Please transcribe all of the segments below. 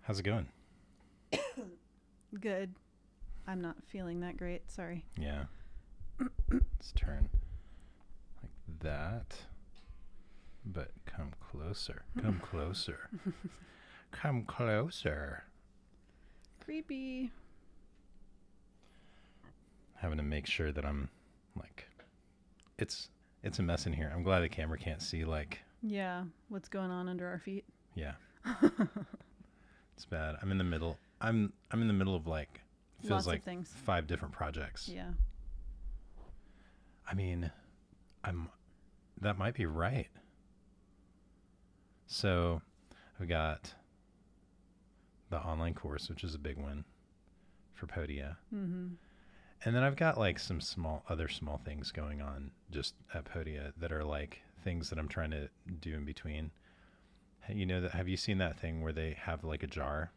How's it going? Good. I'm not feeling that great. Sorry. Yeah. Let's turn like that. But come closer. Come closer. Come closer. Creepy. Having to make sure that I'm like it's a mess in here. I'm glad the camera can't see Yeah. What's going on under our feet? yeah. It's bad. I'm in the middle. I'm in the middle of feels Lots like of things. 5 different projects. Yeah. I mean, that might be right. So, I've got the online course, which is a big one for Podia. Mm-hmm. And then I've got some other small things going on just at Podia that are things that I'm trying to do in between. Have you seen that thing where they have a jar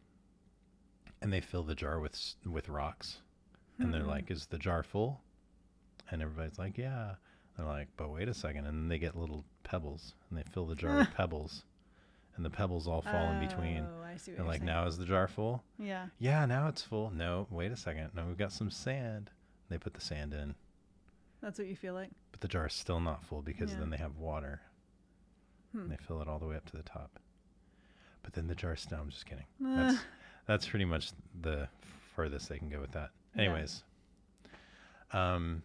and they fill the jar with rocks and they're like, is the jar full? And everybody's like, yeah. They're like, but wait a second. And then they get little pebbles and they fill the jar with pebbles and the pebbles all fall in between. Oh, I see what And you're saying. now is the jar full? Yeah. Yeah, now it's full. No, wait a second. No, we've got some sand. They put the sand in. That's what you feel like? But the jar is still not full because Yeah. then they have water. And they fill it all the way up to the top. But then the jar is still, I'm just kidding. That's pretty much the furthest they can go with that. Anyways. And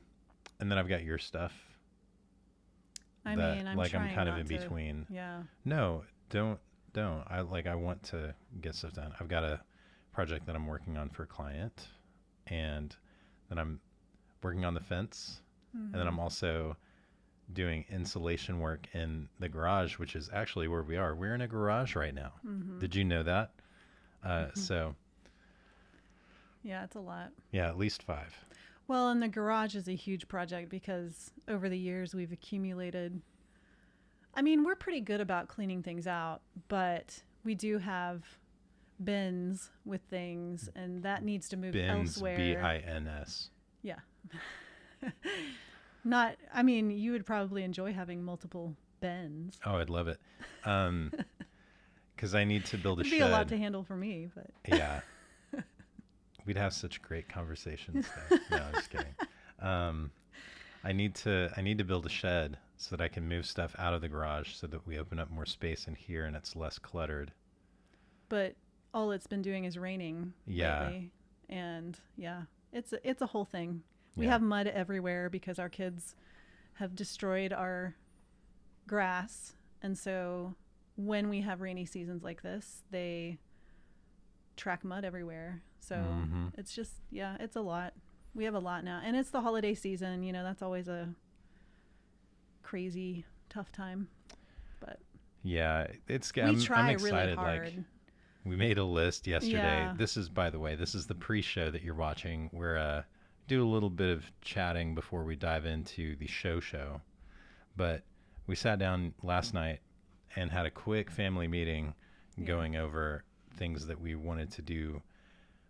then I've got your stuff. I'm I'm trying kind of not in to- between. Yeah. No, don't. I want to get stuff done. I've got a project that I'm working on for a client, and then I'm working on the fence, and then I'm also doing insulation work in the garage, which is actually where we are. We're in a garage right now. Did you know that? So Yeah, it's a lot. yeah, at least 5. Well, and the garage is a huge project because over the years we've accumulated. I mean, we're pretty good about cleaning things out, but we do have bins with things, and that needs to move Bins, elsewhere. BINS. Yeah. Not, I mean, you would probably enjoy having multiple bins. Oh, I'd love it. Because I need to build a It'd shed. be a lot to handle for me, but Yeah. We'd have such great conversations there. No, I'm just kidding. I need to build a shed so that I can move stuff out of the garage so that we open up more space in here and it's less cluttered. but all it's been doing is raining Yeah. lately, and yeah, it's a whole thing. We Yeah. have mud everywhere because our kids have destroyed our grass, and so when we have rainy seasons like this, they track mud everywhere. So it's just, yeah, it's a lot. We have a lot now, and it's the holiday season. That's always a crazy tough time. But Yeah, we I'm try excited. really hard. We made a list yesterday. Yeah. This is, by the way, this is the pre-show that you're watching. We're do a little bit of chatting before we dive into the show. But we sat down last night and had a quick family meeting going over things that we wanted to do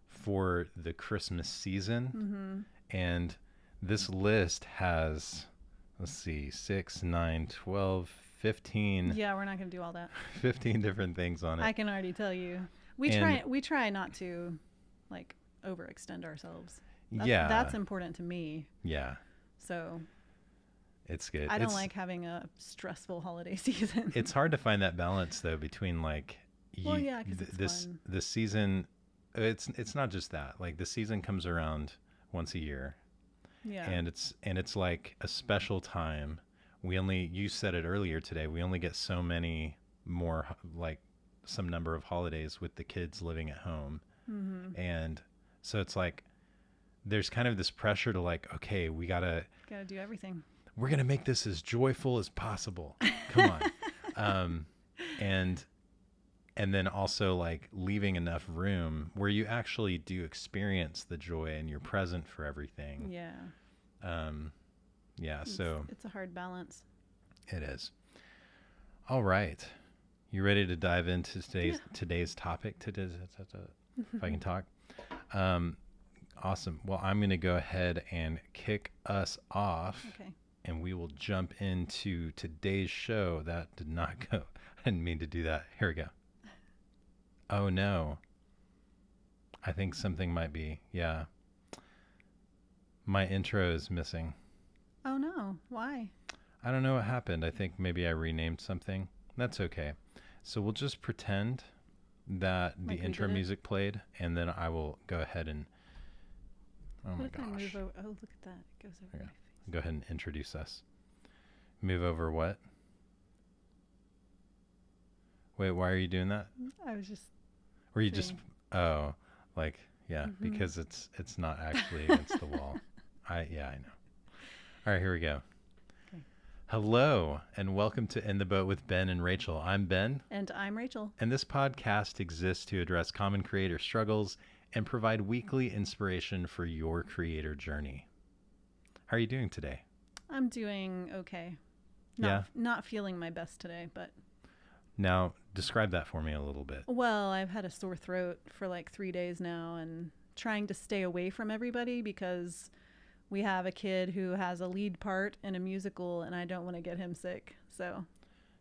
for the Christmas season. And this list has, let's see, 6, 9, 12, 15, Yeah, we're not going to do all that. 15 different things on it. I can already tell you. We try not to overextend ourselves. That's important to me. Yeah, So it's good. I don't like having a stressful holiday season. It's hard to find that balance though between Well, yeah, 'cause it's fun. this season. It's not just that. The season comes around once a year, Yeah. and it's like a special time. You said it earlier today. We only get so many more, some number of holidays with the kids living at home, and so it's there's kind of this pressure to okay, Gotta do everything. we're going to make this as joyful as possible. Come on. And then also leaving enough room where you actually do experience the joy and you're present for everything. Yeah. Yeah. So It's a hard balance. it is. All right. You ready to dive into today's topic? If I can talk. Awesome. Well, I'm going to go ahead and kick us off. Okay. And we will jump into today's show. That did not go. I didn't mean to do that. Here we go. Oh no. I think something might be, yeah. My intro is missing. Oh no, why? I don't know what happened. I think maybe I renamed something. That's okay. So we'll just pretend that the Like we intro did it? music played, and then I will go ahead and, oh my What if I move gosh, over? Oh, look at that. It goes over Okay. my face. go ahead and introduce us. Move over what? Wait, why are you doing that? I was just Or you just, saying. oh, like, yeah, Mhm. because it's not actually against the wall. I know. All right, here we go. Okay. Hello, and welcome to In the Boat with Ben and Rachel. I'm Ben, And I'm Rachel. and this podcast exists to address common creator struggles and provide weekly inspiration for your creator journey. How are you doing today? I'm doing okay. Not feeling my best today, but Now, describe that for me a little bit. well, I've had a sore throat for like 3 days now and trying to stay away from everybody because we have a kid who has a lead part in a musical and I don't want to get him sick. So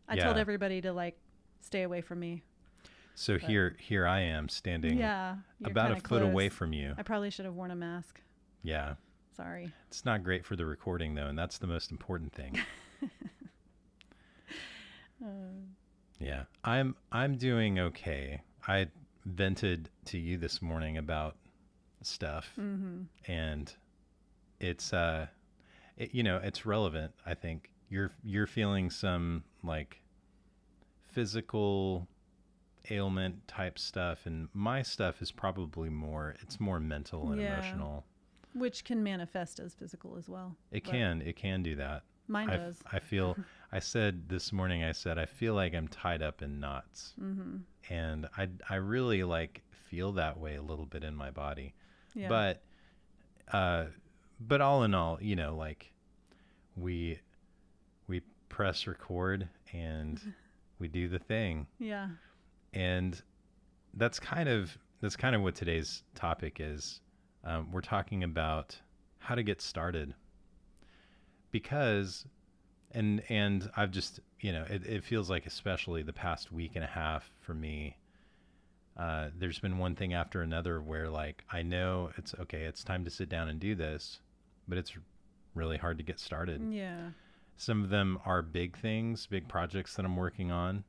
I told Yeah. everybody to like stay away from me. So But- here I am standing Yeah. You're about a kinda foot away close. from you. I probably should have worn a mask. Yeah. Sorry. It's not great for the recording though, and that's the most important thing. Yeah. I'm doing okay. I vented to you this morning about stuff Mm-hmm. and it's it's relevant. I think you're feeling some like physical ailment type stuff, and my stuff is probably more mental and Yeah. emotional. Which can manifest as physical as well. It But can do that. Mine does. I feel I said this morning, I said I feel like I'm tied up in knots, Mm-hmm. and I really like feel that way a little bit in my body. Yeah. But all in all, like we press record and we do the thing, yeah. and that's kind of what today's topic is. We're talking about how to get started, because and I've just it feels like, especially the past week and a half for me, there's been one thing after another where like I know it's okay, it's time to sit down and do this, but it's really hard to get started. Yeah. Some of them are big things, big projects that I'm working on.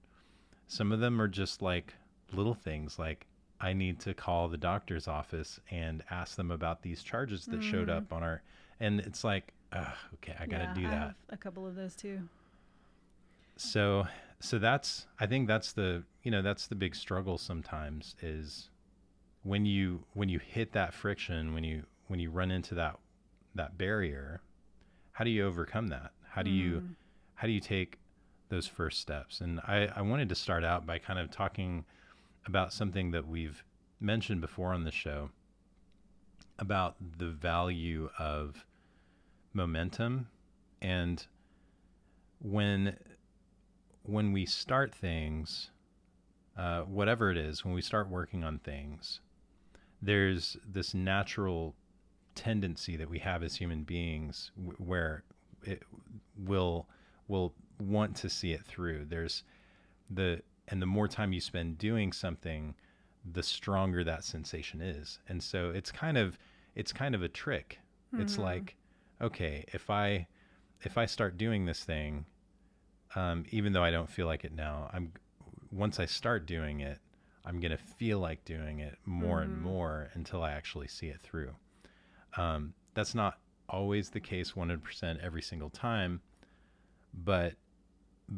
Some of them are just like little things, like I need to call the doctor's office and ask them about these charges that showed up on our, and it's like, okay, I got to do I that. have a couple of those too. So that's, I think that's the big struggle sometimes, is when you hit that friction, when you run into that barrier, how do you overcome that? How do you take those first steps? And I wanted to start out by kind of talking about something that we've mentioned before on the show, about the value of momentum. And when we start things, whatever it is, when we start working on things, there's this natural tendency that we have as human beings where it will want to see it through. And the more time you spend doing something, the stronger that sensation is. And so it's kind of a trick. It's like, okay, if I start doing this thing, even though I don't feel like it now, once I start doing it, I'm going to feel like doing it more and more until I actually see it through. That's not always the case 100% every single time, but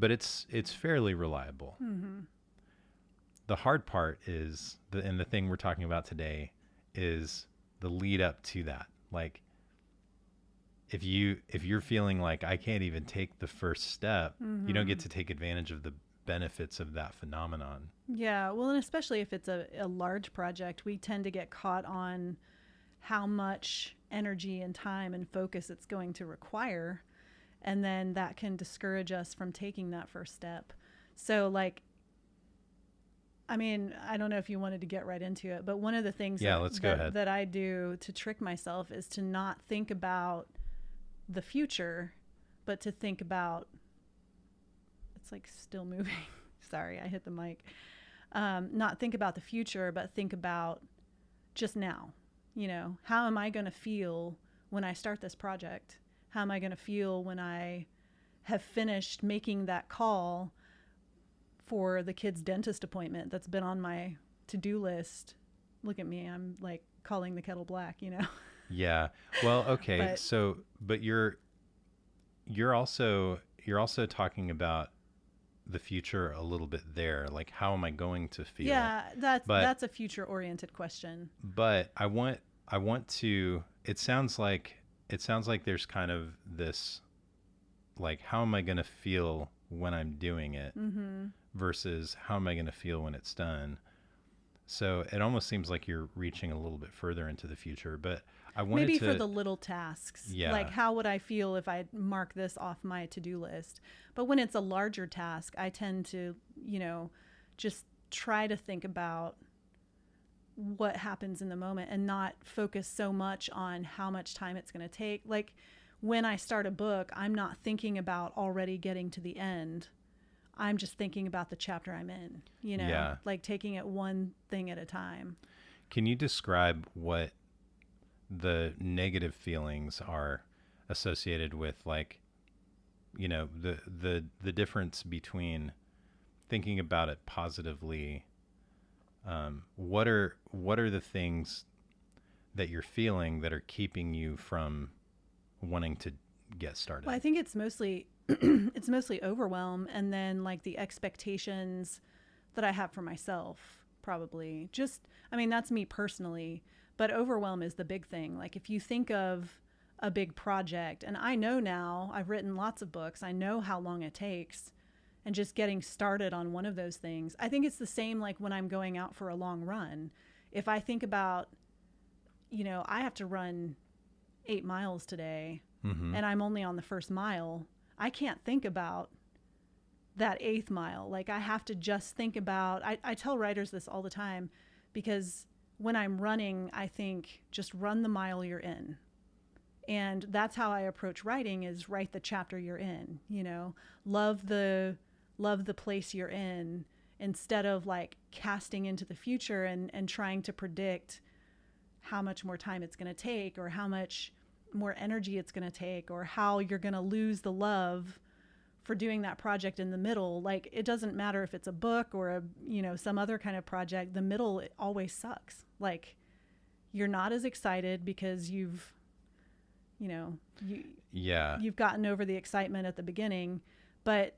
it's fairly reliable. Mm-hmm. The hard part is and the thing we're talking about today is the lead up to that. Like, if you're feeling like I can't even take the first step, you don't get to take advantage of the benefits of that phenomenon. Yeah. Well, and especially if it's a large project, we tend to get caught on how much energy and time and focus it's going to require. And then that can discourage us from taking that first step. So like, I mean, I don't know if you wanted to get right into it, but one of the things Let's go ahead. that I do to trick myself is to not think about the future, but to think about, it's like still moving. Sorry, I hit the mic. Not think about the future, but think about just now. You know, how am I going to feel when I start this project? How am I going to feel when I have finished making that call for the kid's dentist appointment that's been on my to-do list? Look at me, I'm like calling the kettle black, you know. Yeah. Well, okay. But So, but you're also talking about the future a little bit there. Like, how am I going to feel? yeah, But that's a future-oriented question. but I want to. It sounds like there's kind of this, like, how am I going to feel when I'm doing it Mm-hmm. versus how am I going to feel when it's done. So it almost seems like you're reaching a little bit further into the future. But I wanted Maybe to. for the little tasks. Yeah. Like, how would I feel if I mark this off my to-do list? But when it's a larger task, I tend to, you know, just try to think about what happens in the moment and not focus so much on how much time it's going to take. Like, when I start a book, I'm not thinking about already getting to the end. I'm just thinking about the chapter I'm in, you know, Yeah. like taking it one thing at a time. Can you describe what the negative feelings are associated with, like, you know, the difference between thinking about it positively? What are the things that you're feeling that are keeping you from wanting to get started? Well, I think it's mostly it's mostly overwhelm, and then like the expectations that I have for myself, probably. Just, I mean, that's me personally, but overwhelm is the big thing. Like, if you think of a big project, and I know now, I've written lots of books, I know how long it takes, and just getting started on one of those things. I think it's the same like when I'm going out for a long run. If I think about, you know, I have to run 8 miles today, Mm-hmm. and I'm only on the first mile, I can't think about that 8th mile. Like, I have to just think about, I tell writers this all the time, because when I'm running, I think just run the mile you're in. And that's how I approach writing, is write the chapter you're in, you know, love the place you're in, instead of like casting into the future and trying to predict how much more time it's going to take, or how much more energy it's going to take, or how you're going to lose the love for doing that project in the middle. Like, it doesn't matter if it's a book or a, you know, some other kind of project, the middle, it always sucks. Like, you're not as excited because you've, you know, Yeah. you've gotten over the excitement at the beginning. But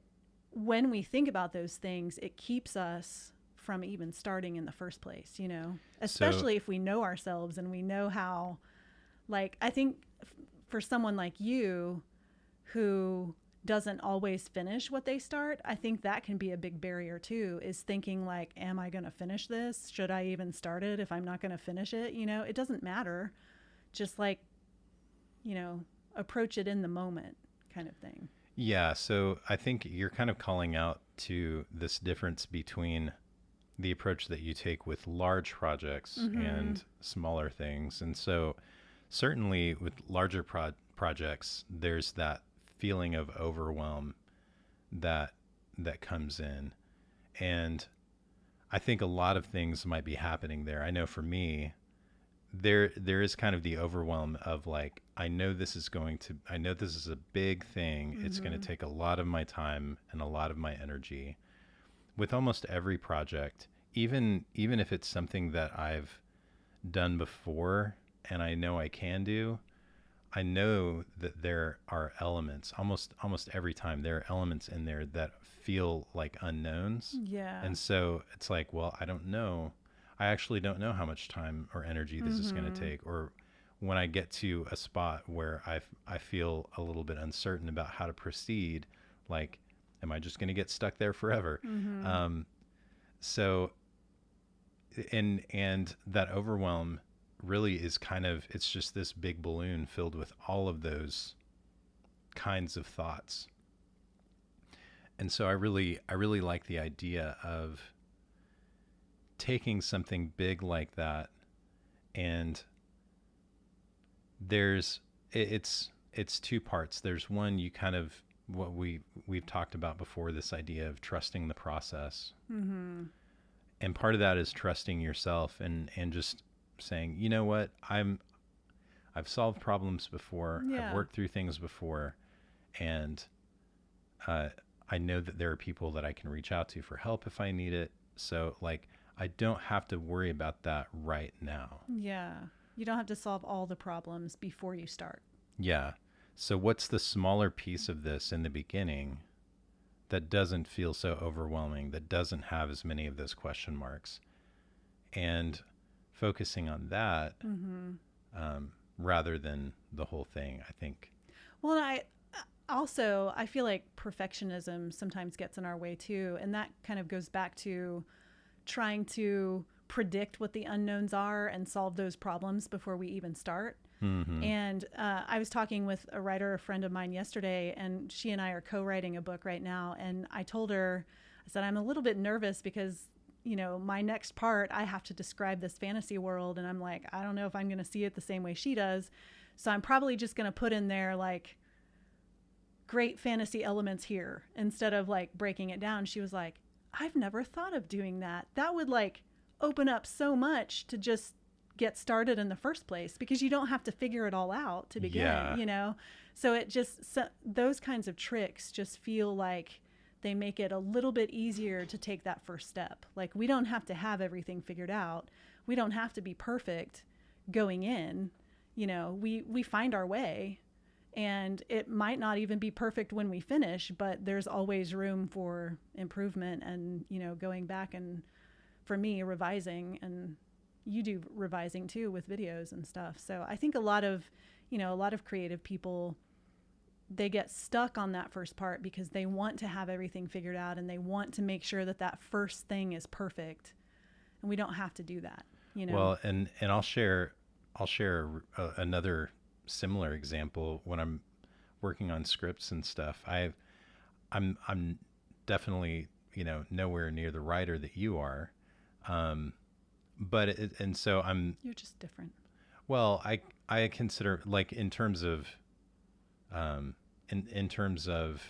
when we think about those things, it keeps us from even starting in the first place, you know, especially if we know ourselves and we know how, like, I think for someone like you who doesn't always finish what they start, I think that can be a big barrier too, is thinking like, am I going to finish this? Should I even start it if I'm not going to finish it? You know, it doesn't matter. Just like, you know, approach it in the moment kind of thing. Yeah, so I think you're kind of calling out to this difference between the approach that you take with large projects and smaller things. And so certainly with larger projects, there's that feeling of overwhelm that comes in. And I think a lot of things might be happening there. I know for me, there is kind of the overwhelm of like, I know this is a big thing. It's going to take a lot of my time and a lot of my energy. With almost every project, even if it's something that I've done before and I know I can do, I know that there are elements almost every time. There are elements in there that feel like unknowns. Yeah. And so it's like, well, I don't know. I actually don't know how much time or energy this is going to take. Or when I get to a spot where I feel a little bit uncertain about how to proceed, like, am I just going to get stuck there forever? So, and that overwhelm really is kind of, it's just this big balloon filled with all of those kinds of thoughts. And so I really like the idea of taking something big like that, and it's two parts. There's one, you kind of, what we've talked about before, this idea of trusting the process. And part of that is trusting yourself and just saying, you know what, I've solved problems before, I've worked through things before, and I know that there are people that I can reach out to for help if I need it. So like, I don't have to worry about that right now. Yeah. You don't have to solve all the problems before you start. Yeah. So what's the smaller piece of this in the beginning that doesn't feel so overwhelming, that doesn't have as many of those question marks? And focusing on that rather than the whole thing, I think. Well, I feel like perfectionism sometimes gets in our way too. And that kind of goes back to trying to predict what the unknowns are and solve those problems before we even start. Mm-hmm. And I was talking with a writer, a friend of mine yesterday, and she and I are co-writing a book right now. And I told her, I said, I'm a little bit nervous because, you know, my next part, I have to describe this fantasy world. And I'm like, I don't know if I'm going to see it the same way she does. So I'm probably just going to put in there like great fantasy elements here instead of like breaking it down. She was like, I've never thought of doing that. That would like open up so much to just get started in the first place, because you don't have to figure it all out to begin, you know? So it just, those kinds of tricks just feel like they make it a little bit easier to take that first step. Like, we don't have to have everything figured out. We don't have to be perfect going in, you know, we find our way, and it might not even be perfect when we finish, but there's always room for improvement and, you know, going back and, for me, revising, and you do revising too with videos and stuff. So I think a lot of creative people, they get stuck on that first part because they want to have everything figured out and they want to make sure that that first thing is perfect. And we don't have to do that, you know? Well, and I'll share another similar example. When I'm working on scripts and stuff, I'm definitely, you know, nowhere near the writer that you are. And so you're just different. Well, I consider, like, in terms of, in terms of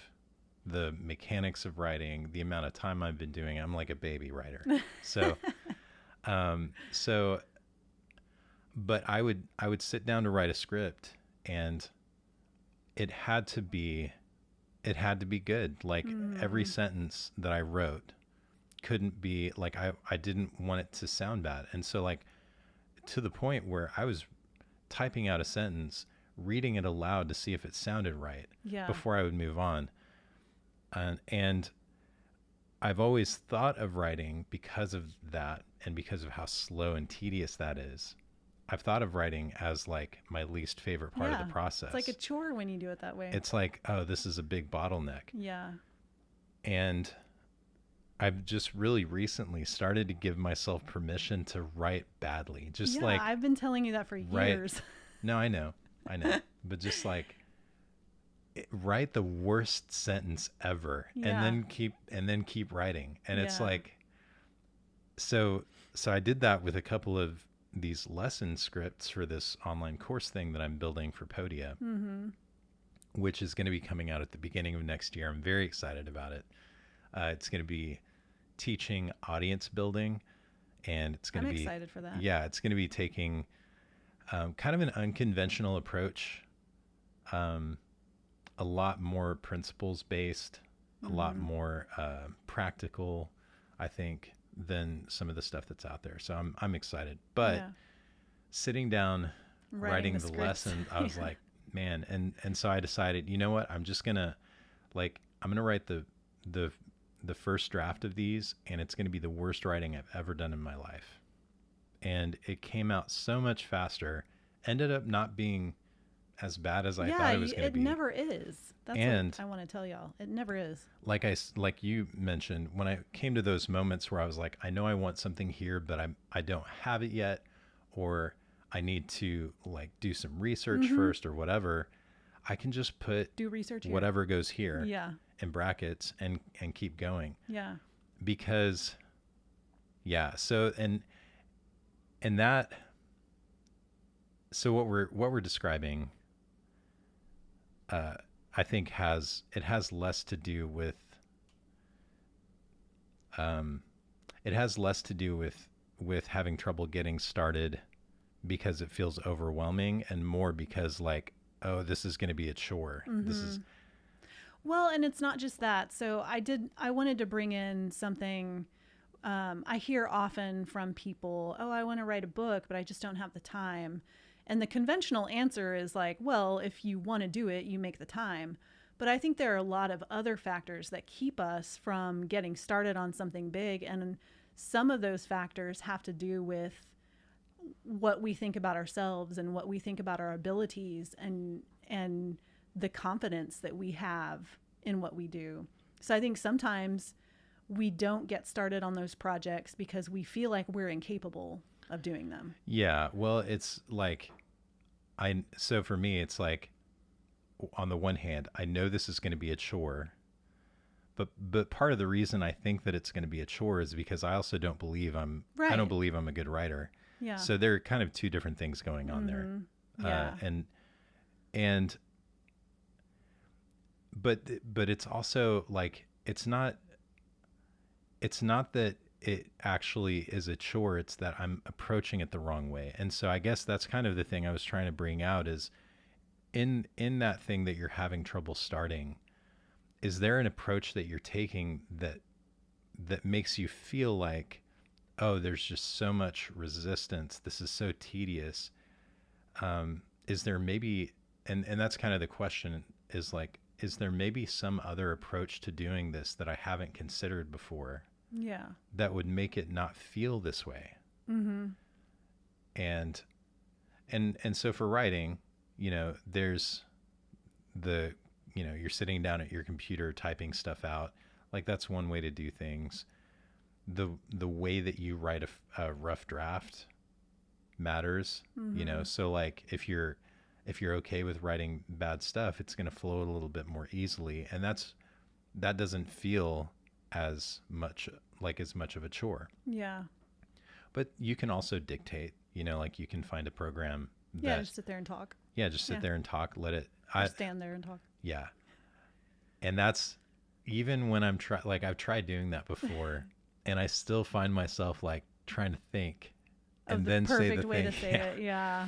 the mechanics of writing, the amount of time I've been doing, I'm like a baby writer. So, but I would sit down to write a script, and it had to be good. Like, every sentence that I wrote couldn't be like, I didn't want it to sound bad. And so, like, to the point where I was typing out a sentence, reading it aloud to see if it sounded right before I would move on. And I've always thought of writing, because of that and because of how slow and tedious that is, I've thought of writing as like my least favorite part of the process. It's like a chore when you do it that way. It's like, oh, this is a big bottleneck. Yeah. And I've just really recently started to give myself permission to write badly. Just like, I've been telling you that for years. No, I know. But just like, write the worst sentence ever, and then keep writing. And it's like, so I did that with a couple of these lesson scripts for this online course thing that I'm building for Podia, which is going to be coming out at the beginning of next year. I'm very excited about it. It's going to be teaching audience building, and it's going to be excited for that. Yeah, it's going to be taking kind of an unconventional approach, a lot more principles based, a lot more practical, I think, than some of the stuff that's out there. So I'm excited. But sitting down, writing the lesson, I was like, man, and so I decided, you know what, I'm just gonna I'm gonna write the first draft of these, and it's gonna be the worst writing I've ever done in my life. And it came out so much faster, ended up not being as bad as I thought it was going to be. It never is. That's what I want to tell y'all. It never is. Like you mentioned, when I came to those moments where I was like, I know I want something here, but I don't have it yet, or I need to like do some research first or whatever, I can just do research here. Whatever goes here in brackets and keep going. Yeah. Because so and that, so what we're describing, I think has less to do with having trouble getting started because it feels overwhelming, and more because like, oh, this is going to be a chore. This is, Well, and it's not just that. So I wanted to bring in something. I hear often from people, oh, I want to write a book, but I just don't have the time. And the conventional answer is like, well, if you want to do it, you make the time. But I think there are a lot of other factors that keep us from getting started on something big. And some of those factors have to do with what we think about ourselves and what we think about our abilities and the confidence that we have in what we do. So I think sometimes we don't get started on those projects because we feel like we're incapable of doing them. yeah. Well, it's like, so for me, it's like, on the one hand, I know this is going to be a chore, but part of the reason I think that it's going to be a chore is because I also don't believe I don't Right. believe I'm a good writer. Yeah. So there are kind of two different things going on there. Yeah. And but it's also like, it's not that it actually is a chore, it's that I'm approaching it the wrong way. And so I guess that's kind of the thing I was trying to bring out is, in that thing that you're having trouble starting, is there an approach that you're taking that makes you feel like, oh, there's just so much resistance, this is so tedious? Is there maybe, and that's kind of the question, is like, is there maybe some other approach to doing this that I haven't considered before Yeah. that would make it not feel this way? And so for writing, there's you're sitting down at your computer typing stuff out. Like, that's one way to do things. The way that you write a rough draft matters, so like, if you're okay with writing bad stuff, it's going to flow a little bit more easily, and that doesn't feel as much of a chore. Yeah. But you can also dictate, like, you can find a program Yeah. that, Just sit there and talk. just sit Yeah. there and talk, let it, Or stand there and talk. yeah. And that's, even when I've tried doing that before, and I still find myself like trying to think Of and the then say perfect the way thing. to say it. Yeah.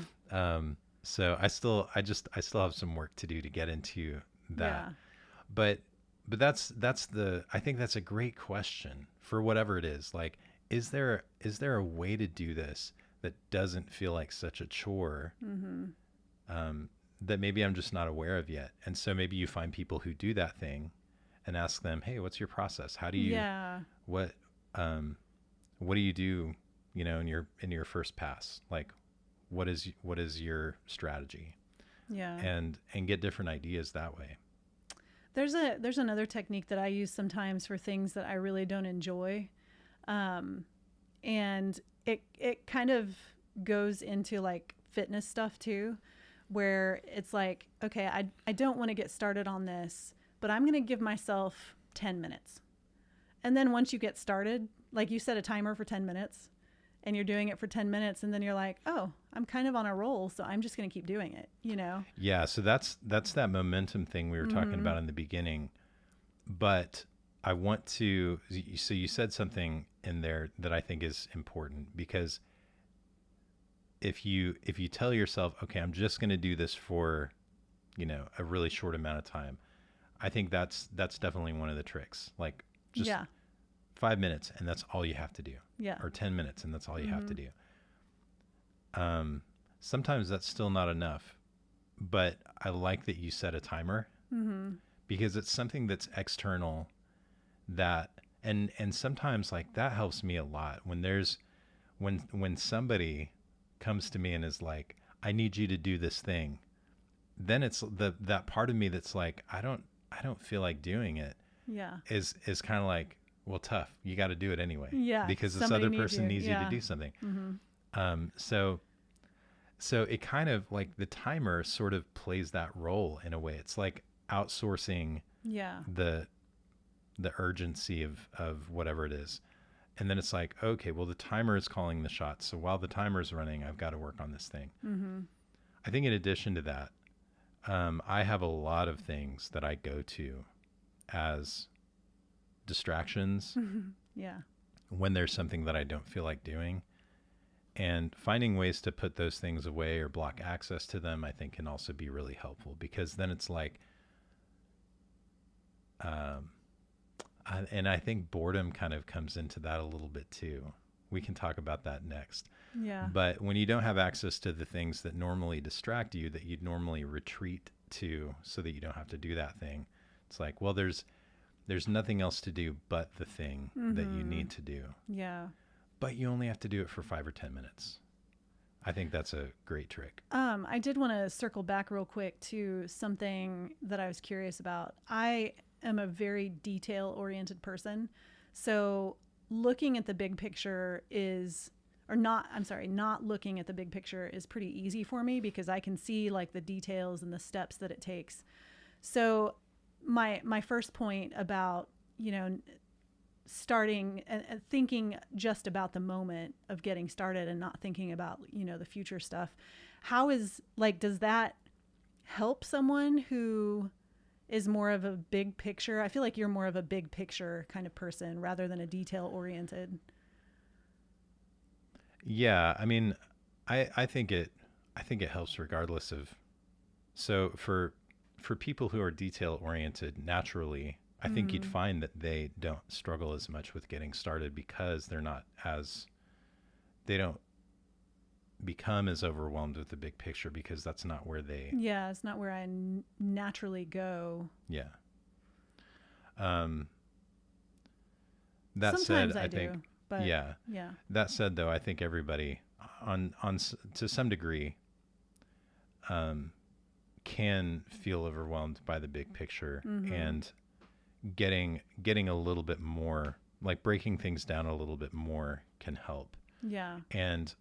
So I still have some work to do to get into that. Yeah. But that's I think that's a great question for whatever it is. Like, is there a way to do this that doesn't feel like such a chore? That maybe I'm just not aware of yet. And so maybe you find people who do that thing and ask them, hey, what's your process? How do you, Yeah. what do you do, in your first pass? Like, what is your strategy? Yeah. And get different ideas that way. There's another technique that I use sometimes for things that I really don't enjoy. And it kind of goes into like fitness stuff too, where it's like, okay, I don't want to get started on this, but I'm going to give myself 10 minutes. And then once you get started, like you set a timer for 10 minutes and you're doing it for 10 minutes, and then you're like, oh, I'm kind of on a roll, so I'm just going to keep doing it, Yeah. So that's that momentum thing we were talking about in the beginning. But I want to, so you said something in there that I think is important, because if you tell yourself, okay, I'm just going to do this for, a really short amount of time, I think that's definitely one of the tricks. Like, just Yeah. 5 minutes, and that's all you have to do. Yeah. Or 10 minutes, and that's all you have to do. Sometimes that's still not enough, but I like that you set a timer, because it's something that's external, that, and sometimes like that helps me a lot when somebody comes to me and is like, I need you to do this thing. Then it's that part of me that's like, I don't feel like doing it, Yeah. is kind of like, well, tough. You got to do it anyway. Yeah, Because this somebody other needs person you. needs you Yeah. to do something. So it kind of like, the timer sort of plays that role in a way. It's like outsourcing Yeah. the urgency of whatever it is. And then it's like, okay, well, the timer is calling the shots. So while the timer is running, I've got to work on this thing. I think in addition to that, I have a lot of things that I go to as distractions Yeah. when there's something that I don't feel like doing. And finding ways to put those things away or block access to them, I think, can also be really helpful, because then it's like, and I think boredom kind of comes into that a little bit too. We can talk about that next. Yeah. But when you don't have access to the things that normally distract you, that you'd normally retreat to so that you don't have to do that thing, it's like, well, there's nothing else to do but the thing that you need to do. Yeah. But you only have to do it for 5 or 10 minutes. I think that's a great trick. I did want to circle back real quick to something that I was curious about. I am a very detail-oriented person. So looking at the big picture not looking at the big picture is pretty easy for me, because I can see like the details and the steps that it takes. So my first point about, starting and thinking just about the moment of getting started and not thinking about, the future stuff. Does that help someone who is more of a big picture? I feel like you're more of a big picture kind of person rather than a detail oriented. Yeah, I mean, I think it helps regardless of. So for people who are detail oriented naturally, I think you'd find that they don't struggle as much with getting started, because they don't become as overwhelmed with the big picture, because that's not where they. Yeah, it's not where I naturally go. Yeah. Sometimes said, I I do, think. but Yeah. yeah. That said, though, I think everybody to some degree can feel overwhelmed by the big picture, and getting a little bit more, like breaking things down a little bit more, can help. Yeah. And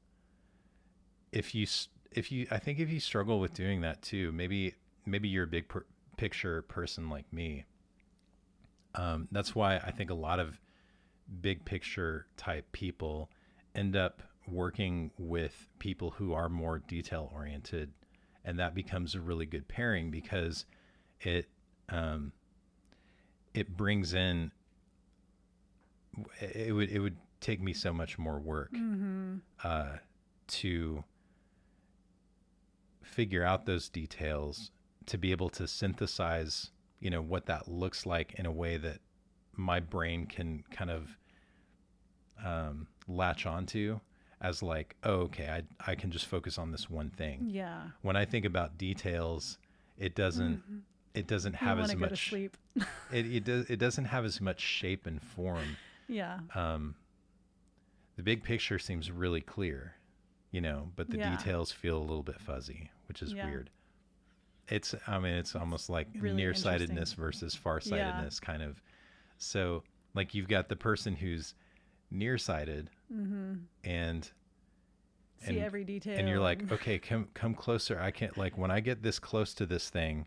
if you struggle with doing that too, maybe you're a big picture person like me. That's why I think a lot of big picture type people end up working with people who are more detail oriented, and that becomes a really good pairing, because it brings in, it would take me so much more work to figure out those details, to be able to synthesize, what that looks like in a way that my brain can kind of latch onto as like, oh, okay, I can just focus on this one thing. Yeah. When I think about details, it doesn't have as much. Go to sleep. it doesn't have as much shape and form. Yeah. The big picture seems really clear, but the details feel a little bit fuzzy, which is weird. It's almost like really nearsightedness versus farsightedness kind of. So like you've got the person who's nearsighted and see every detail, and you're like, okay, come closer. I can't, like, when I get this close to this thing,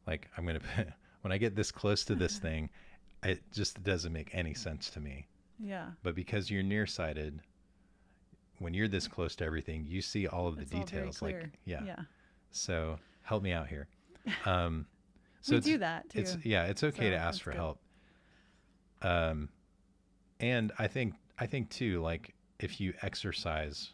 like when I get this close to this thing, it just doesn't make any sense to me. Yeah. But because you're nearsighted, when you're this close to everything, you see all of the details. Like, yeah. So help me out here. So we do that too. It's okay to ask for help. And I think too, like if you exercise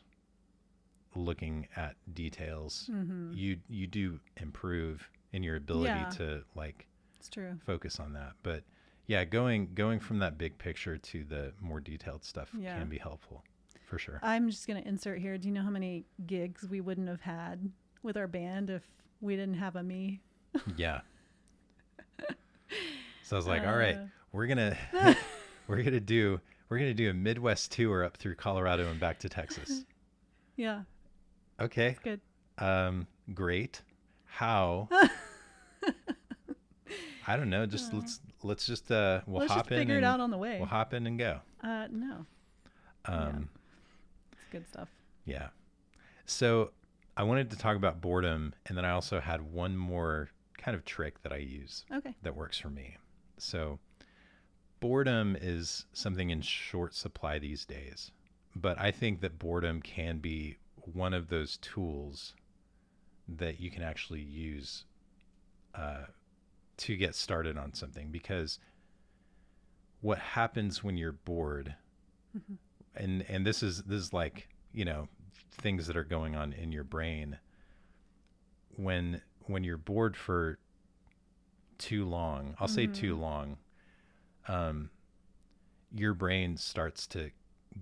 looking at details, you do improve in your ability to like it's true. Focus on that. But yeah, going from that big picture to the more detailed stuff can be helpful for sure. I'm just going to insert here. Do you know how many gigs we wouldn't have had with our band if we didn't have a me? Yeah. So I was like, all right, we're going to do a Midwest tour up through Colorado and back to Texas. Yeah. Okay. That's good. Great. How? I don't know. Just let's just figure it out on the way. We'll hop in and go. No. It's good stuff. Yeah. So I wanted to talk about boredom, and then I also had one more kind of trick that I use that works for me. So boredom is something in short supply these days, but I think that boredom can be one of those tools that you can actually use to get started on something, because what happens when you're bored, and this is like, things that are going on in your brain. When you're bored for too long, I'll say too long, your brain starts to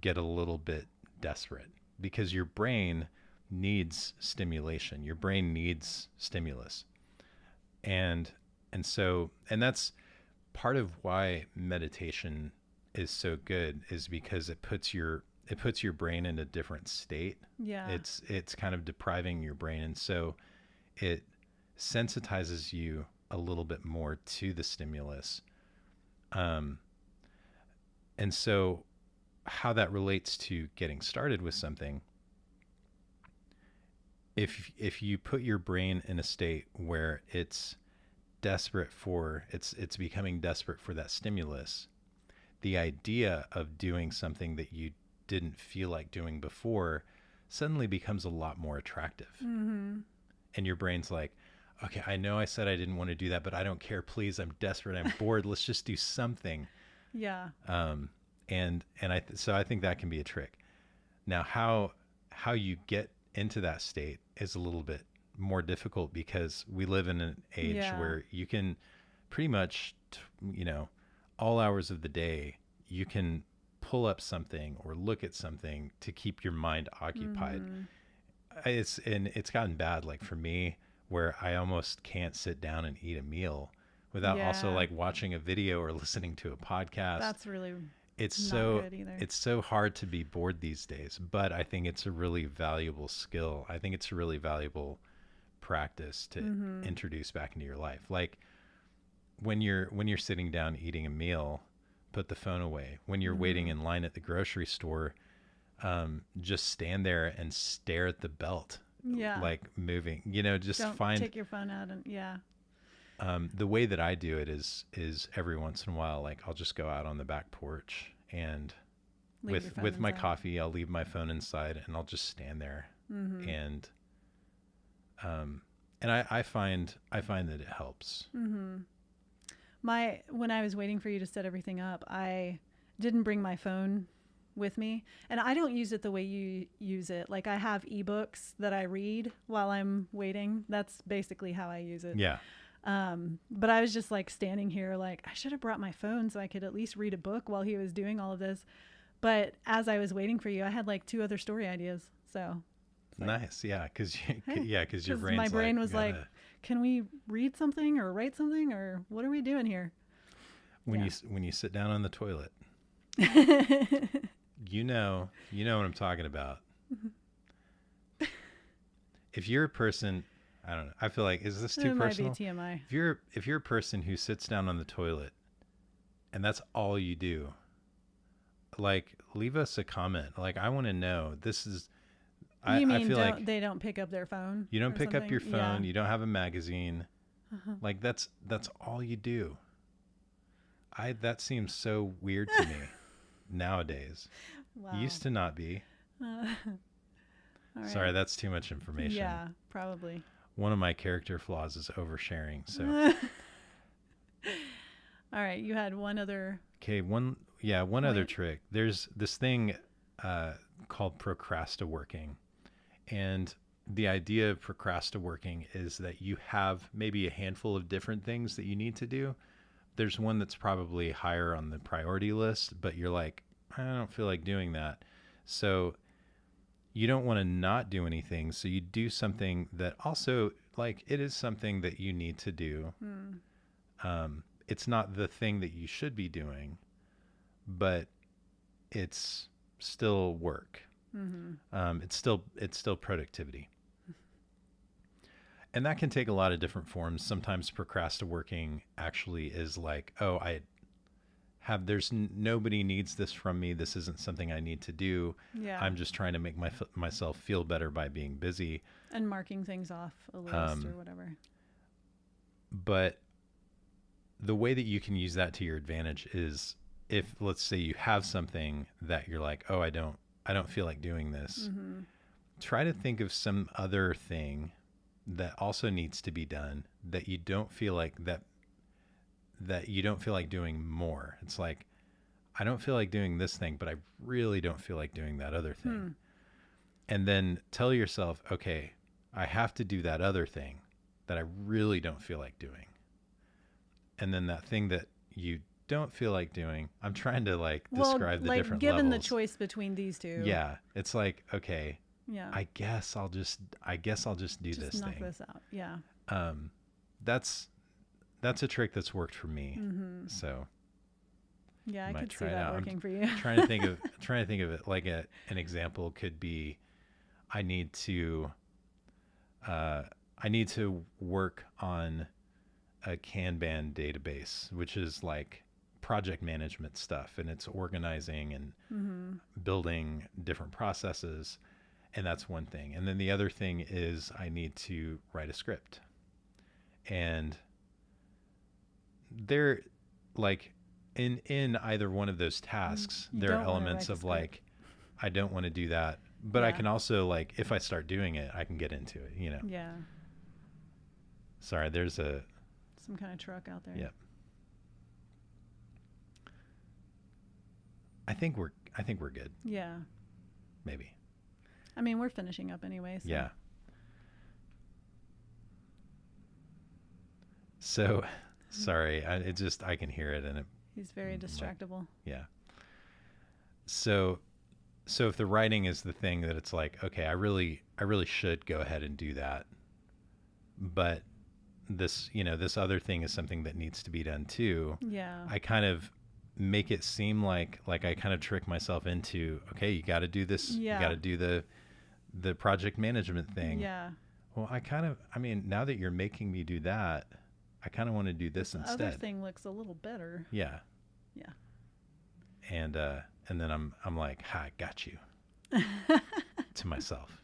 get a little bit desperate because your brain needs stimulation. Your brain needs stimulus. And that's part of why meditation is so good, is because it puts your brain in a different state. Yeah. It's kind of depriving your brain, and so it sensitizes you a little bit more to the stimulus. And so how that relates to getting started with something, if you put your brain in a state where it's becoming desperate for that stimulus, the idea of doing something that you didn't feel like doing before suddenly becomes a lot more attractive. Mm-hmm. And your brain's like, okay, I know I said I didn't want to do that, but I don't care. Please, I'm desperate. I'm bored. Let's just do something. Yeah. So I think that can be a trick. Now, how you get into that state is a little bit more difficult, because we live in an age where you can pretty much, all hours of the day, you can pull up something or look at something to keep your mind occupied. It's gotten bad, like for me, where I almost can't sit down and eat a meal without also like watching a video or listening to a podcast. That's really it's not good either. It's so hard to be bored these days, but I think it's a really valuable skill. I think it's a really valuable practice to introduce back into your life. Like when you're sitting down eating a meal, put the phone away. When you're waiting in line at the grocery store, just stand there and stare at the belt. Yeah. Like moving, just Don't take your phone out and the way that I do it is every once in a while, like I'll just go out on the back porch and with my coffee, I'll leave my phone inside and I'll just stand there. And I find that it helps. When I was waiting for you to set everything up, I didn't bring my phone with me, and I don't use it the way you use it. Like I have ebooks that I read while I'm waiting. That's basically how I use it. Yeah. But I was just like standing here like I should have brought my phone so I could at least read a book while he was doing all of this. But as I was waiting for you, I had like 2 other story ideas. So nice. Yeah. Cause your brain's my brain like, was like, can we read something or write something or what are we doing here? When you sit down on the toilet, you know what I'm talking about. If you're a person, I don't know, I feel like, is this too personal? Might be TMI. If you're a person who sits down on the toilet and that's all you do, like leave us a comment. Like I want to know, this is, I feel like they don't pick up their phone. You don't pick up your phone. You don't have a magazine. Like that's all you do. That seems so weird to me nowadays. Wow. Used to not be. All right. Sorry, that's too much information. Yeah, probably. One of my character flaws is oversharing. So. All right, you had one other. Okay, one other trick. There's this thing called procrastinating. And the idea of procrastinating is that you have maybe a handful of different things that you need to do. There's one that's probably higher on the priority list, but you're like, I don't feel like doing that. So you don't want to not do anything. So you do something that also, like, it is something that you need to do. It's not the thing that you should be doing, but it's still work. It's still productivity. And that can take a lot of different forms. Sometimes procrastinating actually is like, oh, nobody needs this from me. This isn't something I need to do. Yeah. I'm just trying to make myself feel better by being busy. And marking things off a list or whatever. But the way that you can use that to your advantage is if, let's say, you have something that you're like, oh, I don't feel like doing this. Try to think of some other thing that also needs to be done that you don't feel like doing more. It's like, I don't feel like doing this thing, but I really don't feel like doing that other thing. And then tell yourself, okay, I have to do that other thing that I really don't feel like doing. And then that thing that you don't feel like doing, I'm trying to like describe the different given levels. the choice between these two. Yeah, it's like, okay, Yeah. I guess I'll just do Just this knock thing. this out. Yeah. That's a trick that's worked for me. Mm-hmm. So Yeah, I might could see try it that out. working for you. trying to think of it like an example could be, I need to work on a Kanban database, which is like project management stuff, and it's organizing and Mm-hmm. building different processes, and that's one thing. And then the other thing is I need to write a script, and they're like in either one of those tasks, You there are don't wanna elements write a of script. like, I don't want to do that, but I Yeah. can also, like, if I start doing it, I can get into it, you know. Yeah. Sorry, there's Some kind of truck out there. Yep. I think we're good, Yeah. maybe. I mean, we're finishing up anyway. So. Yeah. So, sorry, I can hear it, and it, He's very like- distractible. yeah. So if the writing is the thing that it's like, okay, I really should go ahead and do that, but this other thing is something that needs to be done too. Yeah. I kind of make it seem like I kind of trick myself into, okay, you got to do this. Yeah. You got to do the project management thing. Yeah. Well, I mean, now that you're making me do that, I kind of want to do this The instead. other thing looks a little better. Yeah. Yeah. And then I'm like, ha, I got you. To myself.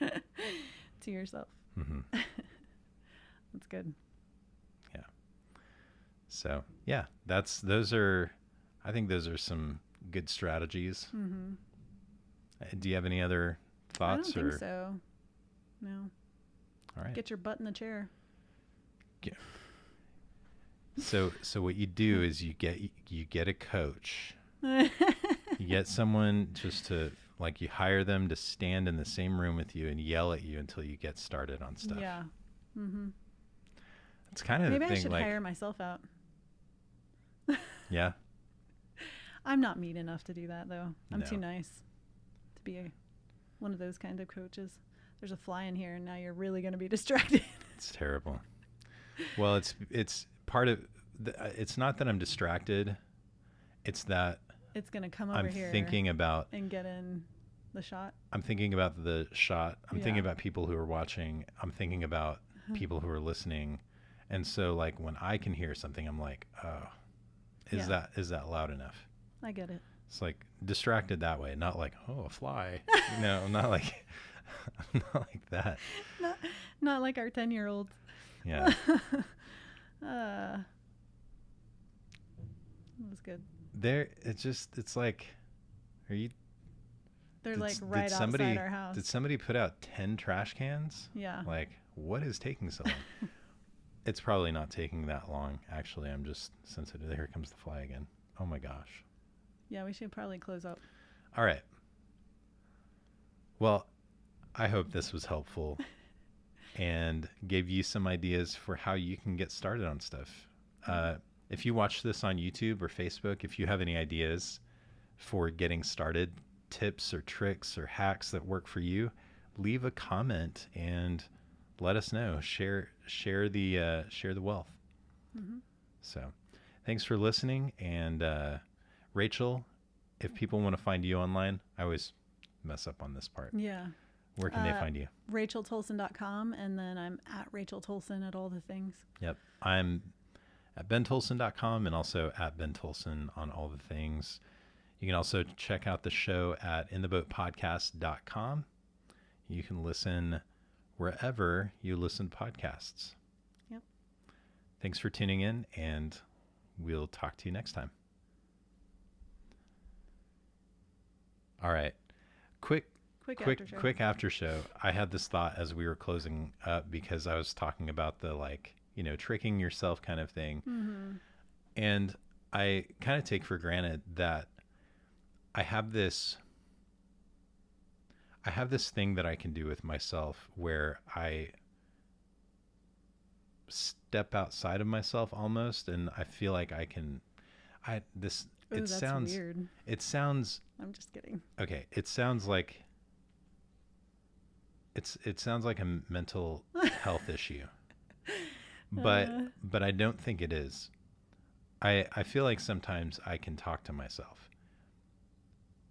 To yourself. Hmm. That's good. So yeah, I think those are some good strategies. Mm-hmm. Do you have any other thoughts? I don't think so. No. All right. Get your butt in the chair. So what you do is you get a coach. You get someone just to, like, you hire them to stand in the same room with you and yell at you until you get started on stuff. Yeah. Mm-hmm. It's kind of Maybe the I thing, should like, hire myself out. yeah. I'm not mean enough to do that, though. I'm No. too nice to be one of those kind of coaches. There's a fly in here, and now you're really going to be distracted. It's terrible. Well, it's part of it's not that I'm distracted. It's that It's going to come over I'm here thinking about and get in the shot. I'm thinking about the shot. I'm thinking Yeah. about people who are watching. I'm thinking about people who are listening. And so, like, when I can hear something, I'm like, oh, is Yeah. that loud enough? I get it. It's like distracted that way, not like, oh, a fly. No, not like not like that. Not like our 10-year-olds. Yeah. That was good. It's like, are you They're did like s- did right somebody- outside our house. did somebody put out 10 trash cans? Yeah. Like, what is taking so long? It's probably not taking that long, actually. I'm just sensitive. Here comes the fly again. Oh my gosh. Yeah, we should probably close up. All right. Well, I hope this was helpful and gave you some ideas for how you can get started on stuff. If you watch this on YouTube or Facebook, if you have any ideas for getting started, tips or tricks or hacks that work for you, leave a comment and let us know. Share the wealth. Mm-hmm. So, thanks for listening. And Rachel, if people want to find you online, I always mess up on this part. Yeah. Where can they find you? RachelTolson.com, and then I'm at Rachel Tolson at all the things. Yep. I'm at bentolson.com and also at bentolson on all the things. You can also check out the show at intheboatpodcast.com. You can listen wherever you listen to podcasts. Yep. Thanks for tuning in, and we'll talk to you next time. All right. Quick after show. I had this thought as we were closing up because I was talking about the, like, tricking yourself kind of thing. Mm-hmm. And I kind of take for granted that I have this I have this thing that I can do with myself where I step outside of myself almost, and I feel like I can. I this Oh, it that's sounds weird. it sounds I'm just kidding. okay. It sounds like it sounds like a mental health issue, but Uh, but I don't think it is. I feel like sometimes I can talk to myself,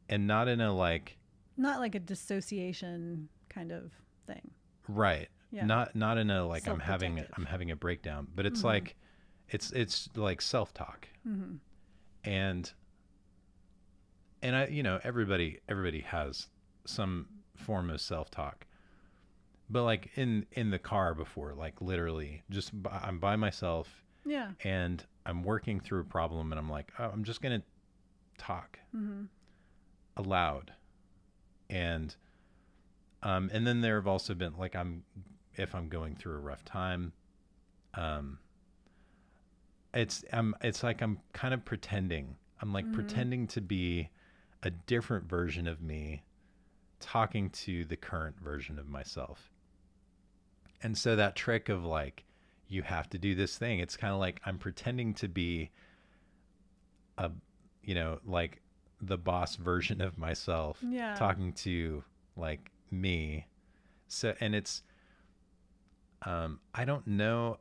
and not in a like Not like a dissociation kind of thing. right, Yeah. not in a like Self-protective. I'm having a breakdown, but it's Mhm. like it's like self-talk. Mm-hmm. and I, everybody has some form of self-talk, but like in the car before, like literally I'm by myself Yeah. and I'm working through a problem, and I'm like, oh, I'm just gonna talk Mm-hmm. aloud. And then there have also been like, if I'm going through a rough time, um it's like I'm kind of pretending. I'm like Mm-hmm. pretending to be a different version of me talking to the current version of myself. And so that trick of like, you have to do this thing, it's kind of like I'm pretending to be a, like the boss version of myself Yeah. talking to like me. So, and it's, I don't know.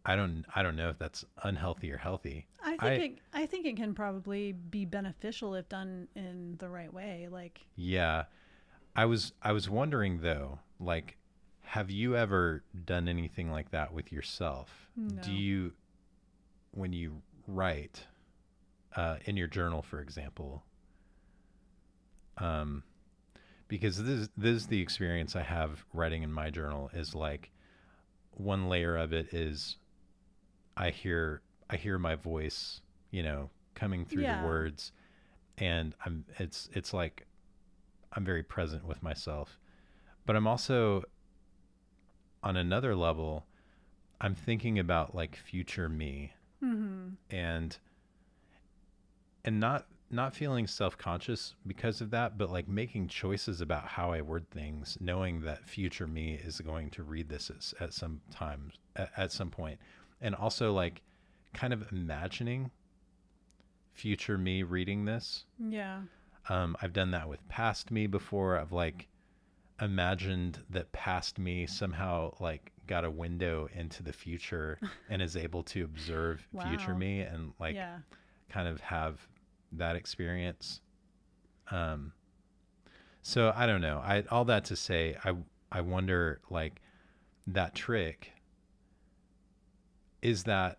I don't know if that's unhealthy or healthy. I think it can probably be beneficial if done in the right way. Like, Yeah. I was wondering though, like, have you ever done anything like that with yourself? no. Do you, when you write, in your journal, for example, um, because this is the experience I have writing in my journal, is like, one layer of it is I hear my voice, coming through the Yeah. words, and it's like I'm very present with myself. But I'm also, on another level, I'm thinking about like future me, Mm-hmm. and not feeling self-conscious because of that, but like making choices about how I word things, knowing that future me is going to read this at some time, at some point. And also like kind of imagining future me reading this. Yeah. I've done that with past me before. I've like imagined that past me somehow like got a window into the future and is able to observe future Wow. me, and like Yeah. kind of have that experience. Um, so I don't know. All that to say, I wonder, like, that trick, is that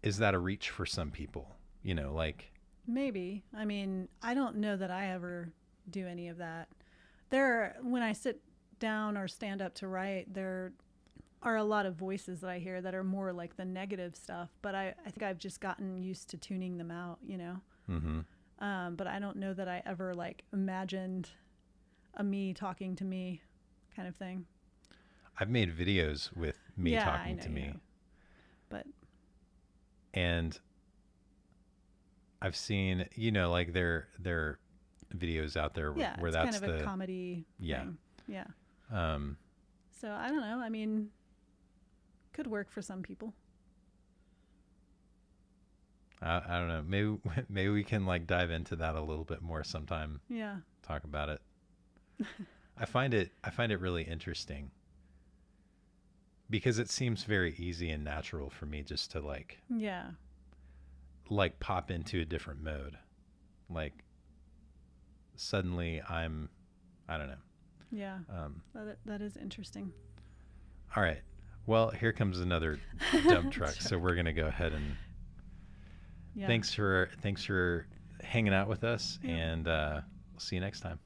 a reach for some people? Like, Maybe. I mean, I don't know that I ever do any of that. When I sit down or stand up to write, there are a lot of voices that I hear that are more like the negative stuff, but I think I've just gotten used to tuning them out, mm-hmm. But I don't know that I ever like imagined a me talking to me kind of thing. I've made videos with me Yeah, I talking know to you me, have. But and I've seen, like there videos out there yeah, where it's that's kind of the a comedy yeah. thing. Yeah. Um, So I don't know. I mean, could work for some people. I don't know. Maybe we can like dive into that a little bit more sometime. Yeah. Talk about it. I find it really interesting because it seems very easy and natural for me just to Yeah. like pop into a different mode. Like suddenly I don't know. Yeah. Um, That is interesting. all right. Well, here comes another dump truck. So we're going to go ahead and Yeah. thanks for hanging out with us, Yeah. and we'll see you next time.